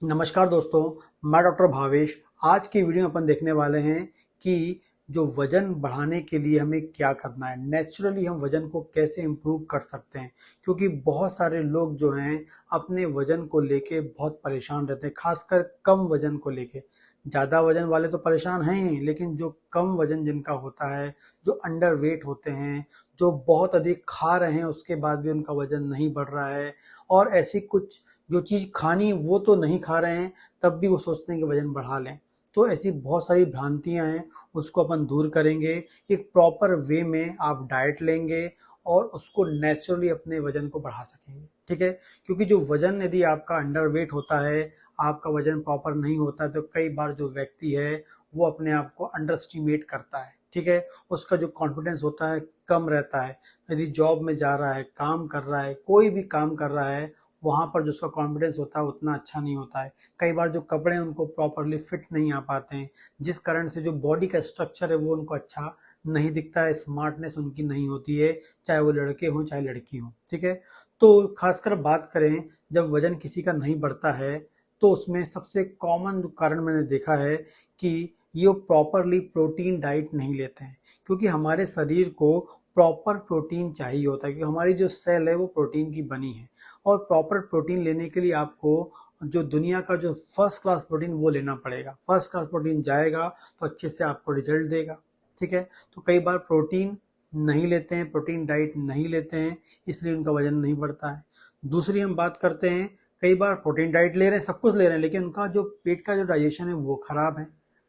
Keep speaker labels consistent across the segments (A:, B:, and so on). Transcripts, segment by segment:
A: नमस्कार दोस्तों, मैं डॉक्टर भावेश। आज की वीडियो में अपन देखने वाले हैं कि जो वज़न बढ़ाने के लिए हमें क्या करना है, नेचुरली हम वज़न को कैसे इम्प्रूव कर सकते हैं। क्योंकि बहुत सारे लोग जो हैं अपने वज़न को लेके बहुत परेशान रहते हैं, खासकर कम वज़न को लेके। ज़्यादा वज़न वाले तो परेशान हैं ही, लेकिन जो कम वज़न जिनका होता है, जो अंडर वेट होते हैं, जो बहुत अधिक खा रहे हैं उसके बाद भी उनका वज़न नहीं बढ़ रहा है, और ऐसी कुछ जो चीज़ खानी वो तो नहीं खा रहे हैं, तब भी वो सोचते हैं कि वज़न बढ़ा लें। तो ऐसी बहुत सारी भ्रांतियाँ हैं, उसको अपन दूर करेंगे। एक प्रॉपर वे में आप डाइट लेंगे और उसको नेचुरली अपने वज़न को बढ़ा सकेंगे, ठीक है? क्योंकि जो वज़न यदि आपका अंडरवेट होता है, आपका वज़न प्रॉपर नहीं होता है, तो कई बार जो व्यक्ति है, वो अपने आप को अंडर एस्टिमेट करता है, ठीक है? उसका जो कॉन्फिडेंस होता है, कम रहता है। यदि जॉब में जा रहा है, काम कर रहा है, कोई भी काम कर रहा है, वहाँ पर जो उसका कॉन्फिडेंस होता है उतना अच्छा नहीं होता है। कई बार जो कपड़े हैं उनको प्रॉपरली फिट नहीं आ पाते हैं, जिस कारण से जो बॉडी का स्ट्रक्चर है वो उनको अच्छा नहीं दिखता है, स्मार्टनेस उनकी नहीं होती है, चाहे वो लड़के हों चाहे लड़की हों, ठीक है? तो खासकर बात करें, जब वज़न किसी का नहीं बढ़ता है, तो उसमें सबसे कॉमन जो कारण मैंने देखा है कि ये प्रॉपरली प्रोटीन डाइट नहीं लेते हैं। क्योंकि हमारे शरीर को प्रॉपर प्रोटीन चाहिए होता है, क्योंकि हमारी जो सेल है वो प्रोटीन की बनी है। और प्रॉपर प्रोटीन लेने के लिए आपको जो दुनिया का जो फर्स्ट क्लास प्रोटीन वो लेना पड़ेगा। फर्स्ट क्लास प्रोटीन जाएगा तो अच्छे से आपको रिजल्ट देगा, ठीक है? तो कई बार प्रोटीन नहीं लेते हैं, प्रोटीन डाइट नहीं लेते हैं, इसलिए उनका वजन नहीं बढ़ता है। दूसरी हम बात करते हैं, कई बार प्रोटीन डाइट ले रहे हैं, सब कुछ ले रहे हैं, लेकिन उनका जो पेट का जो डाइजेशन है वो खराब है।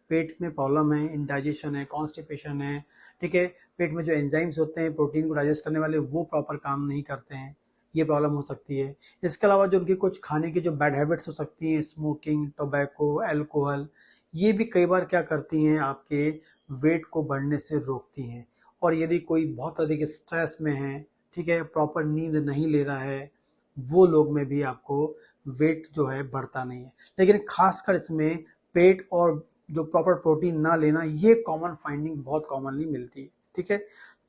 A: पेट में प्रॉब्लम है, इंडाइजेशन है, कॉन्स्टिपेशन है, ठीक है? पेट में जो एंजाइम्स होते हैं प्रोटीन को डाइजेस्ट करने वाले, वो प्रॉपर काम नहीं करते हैं, ये प्रॉब्लम हो सकती है। इसके अलावा जो उनकी कुछ खाने की जो बैड हैबिट्स हो सकती हैं, स्मोकिंग, टोबैको, अल्कोहल, ये भी कई बार क्या करती हैं, आपके वेट को बढ़ने से रोकती हैं। और यदि कोई बहुत अधिक स्ट्रेस में है, ठीक है, प्रॉपर नींद नहीं ले रहा है, वो लोग में भी आपको वेट जो है बढ़ता नहीं है। लेकिन खासकर इसमें पेट और जो प्रॉपर प्रोटीन ना लेना, ये कॉमन फाइंडिंग बहुत कॉमनली मिलती है, ठीक है?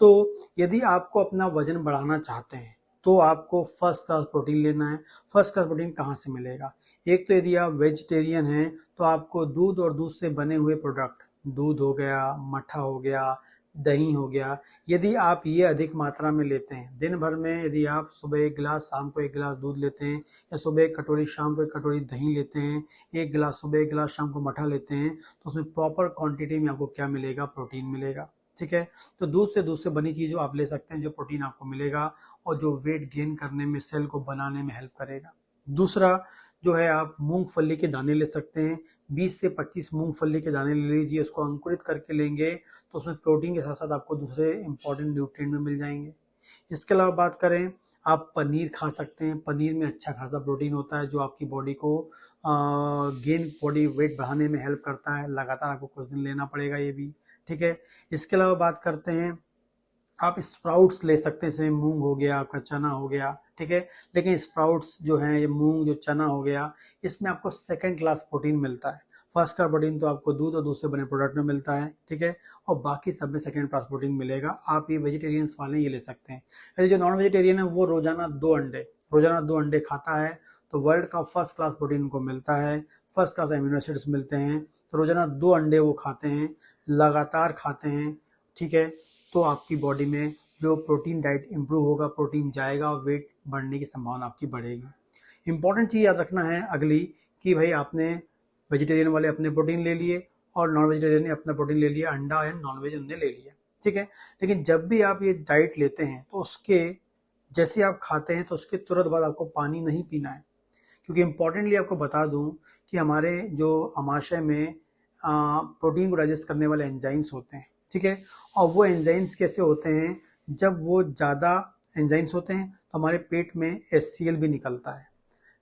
A: तो यदि आपको अपना वजन बढ़ाना चाहते हैं, तो आपको फर्स्ट क्लास प्रोटीन लेना है। फर्स्ट क्लास प्रोटीन कहाँ से मिलेगा? एक तो यदि आप वेजिटेरियन हैं, तो आपको दूध और दूध से बने हुए प्रोडक्ट, दूध हो गया, मट्ठा हो गया, दही हो गया, यदि आप ये अधिक मात्रा में लेते हैं, दिन भर में यदि आप सुबह 1 गिलास, शाम को 1 गिलास दूध लेते हैं, या सुबह 1 कटोरी, शाम को 1 कटोरी दही लेते हैं, 1 गिलास सुबह, 1 गिलास शाम को मट्ठा लेते हैं, तो उसमें प्रॉपर क्वांटिटी में आपको क्या मिलेगा? प्रोटीन मिलेगा, ठीक है? तो दूध से बनी चीज़ों आप ले सकते हैं, जो प्रोटीन आपको मिलेगा और जो वेट गेन करने में, सेल को बनाने में हेल्प करेगा। दूसरा जो है, आप मूंगफली के दाने ले सकते हैं। 20 से 25 मूंगफली के दाने ले लीजिए, उसको अंकुरित करके लेंगे तो उसमें प्रोटीन के साथ साथ आपको दूसरे इंपॉर्टेंट न्यूट्रिएंट भी मिल जाएंगे। इसके अलावा बात करें, आप पनीर खा सकते हैं। पनीर में अच्छा खासा प्रोटीन होता है, जो आपकी बॉडी को गेन बॉडी वेट बढ़ाने में हेल्प करता है। लगातार आपको कुछ दिन लेना पड़ेगा ये भी, ठीक है? इसके अलावा बात करते हैं, आप स्प्राउट्स ले सकते हैं, जैसे मूंग हो गया, आपका चना हो गया, ठीक है? लेकिन स्प्राउट्स जो हैं, ये मूंग जो चना हो गया, इसमें आपको सेकंड क्लास प्रोटीन मिलता है। फर्स्ट क्लास प्रोटीन तो आपको दूध और दूध से बने प्रोडक्ट में मिलता है, ठीक है? और बाकी सब में सेकंड क्लास प्रोटीन मिलेगा। आप ये वेजिटेरियंस वाले ये ले सकते हैं। यदि जो नॉन वेजिटेरियन है, वो रोजाना दो अंडे खाता है, तो वर्ल्ड का फर्स्ट क्लास प्रोटीन को मिलता है, फर्स्ट क्लास एमिनो एसिड्स मिलते हैं। तो रोजाना 2 अंडे वो खाते हैं, लगातार खाते हैं, ठीक है? तो आपकी बॉडी में जो प्रोटीन डाइट इंप्रूव होगा, प्रोटीन जाएगा और वेट बढ़ने की संभावना आपकी बढ़ेगी। इंपॉर्टेंट चीज़ याद रखना है अगली, कि भाई आपने वेजिटेरियन वाले अपने प्रोटीन ले लिए और नॉन वेजिटेरियन ने अपना प्रोटीन ले लिया, अंडा है नॉन वेज उनने ले लिया, ठीक है? लेकिन जब भी आप ये डाइट लेते हैं, तो उसके जैसे आप खाते हैं तो उसके तुरंत बाद आपको पानी नहीं पीना है। क्योंकि इम्पॉर्टेंटली आपको बता दूं कि हमारे जो आमाशय में प्रोटीन को डाइजेस्ट करने वाले एंजाइम्स होते हैं, ठीक है? और वो एंजाइम्स कैसे होते हैं? जब वो ज़्यादा एंजाइम्स होते हैं तो हमारे पेट में HCl भी निकलता है।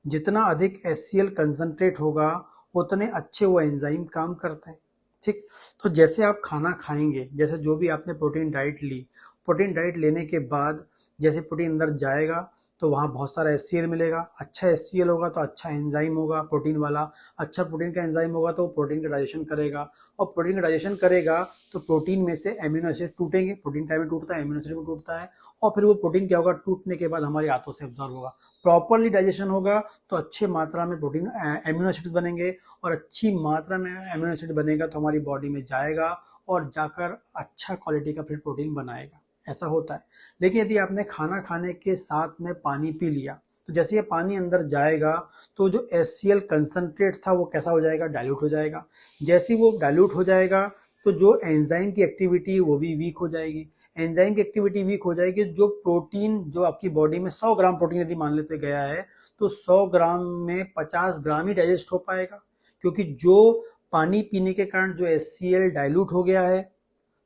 A: जितना अधिक HCl कंसंट्रेट होगा, उतने अच्छे वो एंजाइम काम करते हैं, ठीक? तो जैसे आप खाना खाएंगे, जैसे जो भी आपने प्रोटीन डाइट ली, प्रोटीन डाइट लेने के बाद जैसे प्रोटीन अंदर जाएगा, तो वहाँ बहुत सारा HCl मिलेगा। अच्छा HCl होगा तो अच्छा एंजाइम होगा प्रोटीन वाला। अच्छा प्रोटीन का एंजाइम होगा तो वो प्रोटीन का डाइजेशन करेगा, और प्रोटीन का डाइजेशन करेगा तो प्रोटीन में से एमिनो एसिड टूटेंगे। प्रोटीन टाइम में टूटता है, एमिनो एसिड में टूटता है, और फिर वो प्रोटीन क्या होगा? टूटने के बाद हमारे हाथों से एब्जॉर्ब होगा। प्रॉपरली डाइजेशन होगा तो अच्छे मात्रा में प्रोटीन एमिनो एसिड्स बनेंगे, और अच्छी मात्रा में एमिनो एसिड बनेगा तो हमारी बॉडी में जाएगा और जाकर अच्छा क्वालिटी का फिर प्रोटीन बनाएगा। ऐसा होता है। लेकिन यदि आपने खाना खाने के साथ में पानी पी लिया तो जैसे ये पानी अंदर जाएगा तो जो HCl कंसंट्रेट था वो कैसा हो जाएगा, डाइल्यूट हो जाएगा। जैसे ही वो डाइल्यूट हो जाएगा तो जो एंजाइम की एक्टिविटी वो भी वीक हो जाएगी। एंजाइम की एक्टिविटी वीक हो जाएगी, जो प्रोटीन जो आपकी बॉडी में 100 ग्राम प्रोटीन यदि मान लेते गया है तो 100 ग्राम में 50 ग्राम ही डाइजेस्ट हो पाएगा, क्योंकि जो पानी पीने के कारण जो HCl डाइल्यूट हो गया है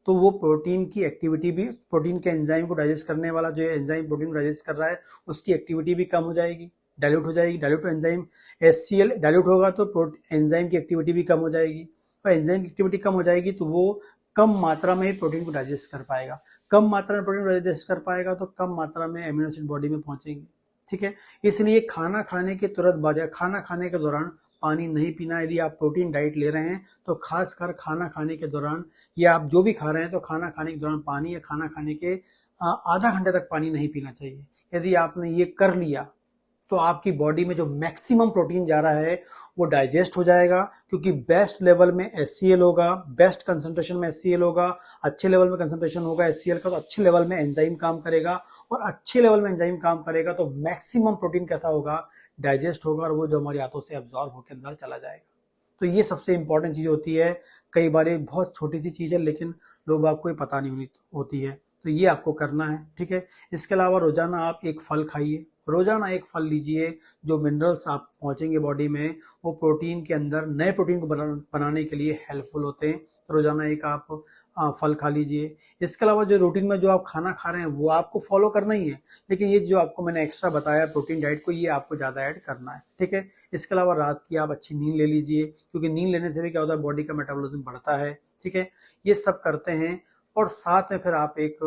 A: तो वो प्रोटीन की एक्टिविटी भी, प्रोटीन के एंजाइम को डाइजेस्ट करने वाला जो एंजाइम प्रोटीन को डाइजेस्ट कर रहा है उसकी एक्टिविटी भी कम हो जाएगी, डाइल्यूट हो जाएगी। डाइल्यूट एंजाइम HCl डाइल्यूट होगा तो एंजाइम की एक्टिविटी भी कम हो जाएगी, और एंजाइम की एक्टिविटी कम हो जाएगी तो वो कम मात्रा में प्रोटीन को डाइजेस्ट कर पाएगा। कम मात्रा में प्रोटीन डाइजेस्ट कर पाएगा तो कम मात्रा में एमिनो एसिड बॉडी में पहुंचेंगे। ठीक है, इसलिए खाना खाने के तुरंत बाद या खाना खाने के दौरान पानी नहीं पीना। यदि आप प्रोटीन डाइट ले रहे हैं तो खासकर खाना खाने के दौरान, या आप जो भी खा रहे हैं तो खाना खाने के दौरान पानी, या खाना खाने के आधा घंटे तक पानी नहीं पीना चाहिए। यदि आपने ये कर लिया तो आपकी बॉडी में जो मैक्सिमम प्रोटीन जा रहा है वो डाइजेस्ट हो जाएगा, क्योंकि बेस्ट लेवल में HCl होगा, बेस्ट कंसंट्रेशन में HCl होगा, अच्छे लेवल में कंसंट्रेशन होगा HCl का तो अच्छे लेवल में एंजाइम काम करेगा, और अच्छे लेवल में एंजाइम काम करेगा तो मैक्सिमम प्रोटीन कैसा होगा, डाइजेस्ट होगा, और वो जो हमारी हाथों से एब्जॉर्ब होकर अंदर चला जाएगा। तो ये सबसे इंपॉर्टेंट चीज़ होती है। कई बार ये बहुत छोटी सी चीज़ है लेकिन लोग आपको ये पता नहीं होती है, तो ये आपको करना है। ठीक है, इसके अलावा रोजाना आप एक फल खाइए, रोजाना एक फल लीजिए। जो मिनरल्स आप पहुंचेंगे बॉडी में वो प्रोटीन के अंदर नए प्रोटीन को बनाने के लिए हेल्पफुल होते हैं। रोजाना एक आप फल खा लीजिए। इसके अलावा जो रूटीन में जो आप खाना खा रहे हैं वो आपको फॉलो करना ही है, लेकिन ये जो आपको मैंने एक्स्ट्रा बताया प्रोटीन डाइट को, ये आपको ज़्यादा ऐड करना है। ठीक है, इसके अलावा रात की आप अच्छी नींद ले लीजिए, क्योंकि नींद लेने से भी क्या होता है, बॉडी का मेटाबॉलिज्म बढ़ता है। ठीक है, ये सब करते हैं, और साथ में फिर आप एक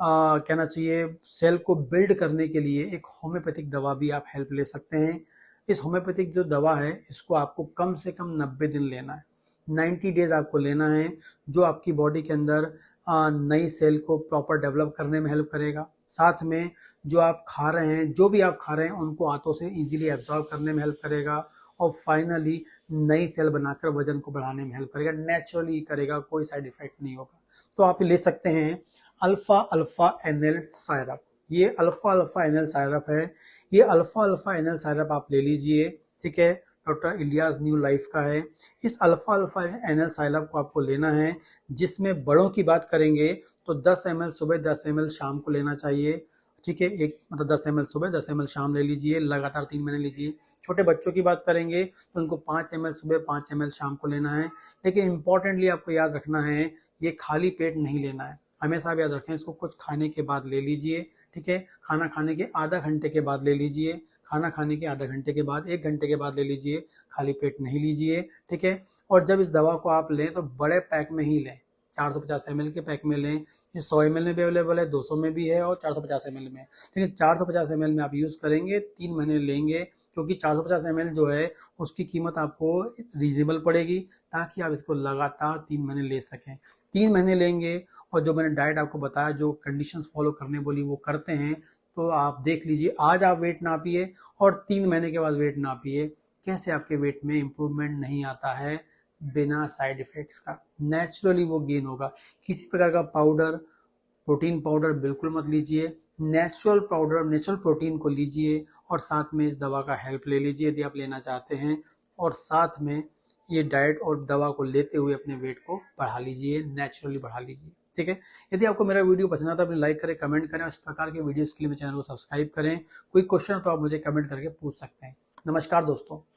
A: कहना चाहिए सेल को बिल्ड करने के लिए एक होम्योपैथिक दवा भी आप हेल्प ले सकते हैं। इस होम्योपैथिक जो दवा है इसको आपको कम से कम 90 दिन लेना है, 90 डेज आपको लेना है, जो आपकी बॉडी के अंदर नई सेल को प्रॉपर डेवलप करने में हेल्प करेगा। साथ में जो आप खा रहे हैं, जो भी आप खा रहे हैं उनको हाथों से इजीली एब्जॉर्ब करने में हेल्प करेगा, और फाइनली नई सेल बनाकर वजन को बढ़ाने में हेल्प करेगा। नेचुरली करेगा, कोई साइड इफेक्ट नहीं होगा। तो आप ले सकते हैं अल्फा अल्फा एनएल सायरप। ये अल्फा अल्फा एनएल सायरप है, ये अल्फा अल्फा एनएल सायरप आप ले लीजिए। ठीक है, डॉक्टर इलियास न्यू लाइफ का है। इस अल्फा अल्फा एनएल सायरप को आपको लेना है, जिसमें बड़ों की बात करेंगे तो 10 ml सुबह, 10 ml शाम को लेना चाहिए। ठीक है, एक मतलब 10 ml सुबह, 10 ml शाम ले लीजिए, लगातार 3 महीने लीजिए। छोटे बच्चों की बात करेंगे तो उनको 5 ml सुबह, 5 ml शाम को लेना है। लेकिन इंपॉर्टेंटली आपको याद रखना है, ये खाली पेट नहीं लेना है। हमेशा आप याद रखें, इसको कुछ खाने के बाद ले लीजिए। ठीक है, खाना खाने के आधा घंटे के बाद ले लीजिए, खाना खाने के आधा घंटे के बाद, 1 घंटे के बाद ले लीजिए, खाली पेट नहीं लीजिए। ठीक है, और जब इस दवा को आप लें तो बड़े पैक में ही लें, 450 ml के पैक में लें। ये 100 ml में भी अवेलेबल है, 200 में भी है, और 450 ml में। लेकिन 450 ml में आप यूज़ करेंगे, 3 महीने लेंगे, क्योंकि 450 ml जो है उसकी कीमत आपको रीजनेबल पड़ेगी, ताकि आप इसको लगातार 3 महीने ले सकें। 3 महीने लेंगे, और जो मैंने डाइट आपको बताया, जो कंडीशंस फॉलो करने बोली वो करते हैं, तो आप देख लीजिए, आज आप वेट नापिए और 3 महीने के बाद वेट नापिए, कैसे आपके वेट में इम्प्रूवमेंट नहीं आता है बिना साइड इफेक्ट्स का। नेचुरली वो गेन होगा। किसी प्रकार का पाउडर, प्रोटीन पाउडर बिल्कुल मत लीजिए। नेचुरल पाउडर, नेचुरल प्रोटीन को लीजिए, और साथ में इस दवा का हेल्प ले लीजिए यदि आप लेना चाहते हैं, और साथ में ये डाइट और दवा को लेते हुए अपने वेट को बढ़ा लीजिए, नेचुरली बढ़ा लीजिए। ठीक है, यदि आपको मेरा वीडियो पसंद आता है तो लाइक करें, कमेंट करें, और इस प्रकार के वीडियोस के लिए मेरे चैनल को सब्सक्राइब करें। कोई क्वेश्चन तो आप मुझे कमेंट करके पूछ सकते हैं। नमस्कार दोस्तों।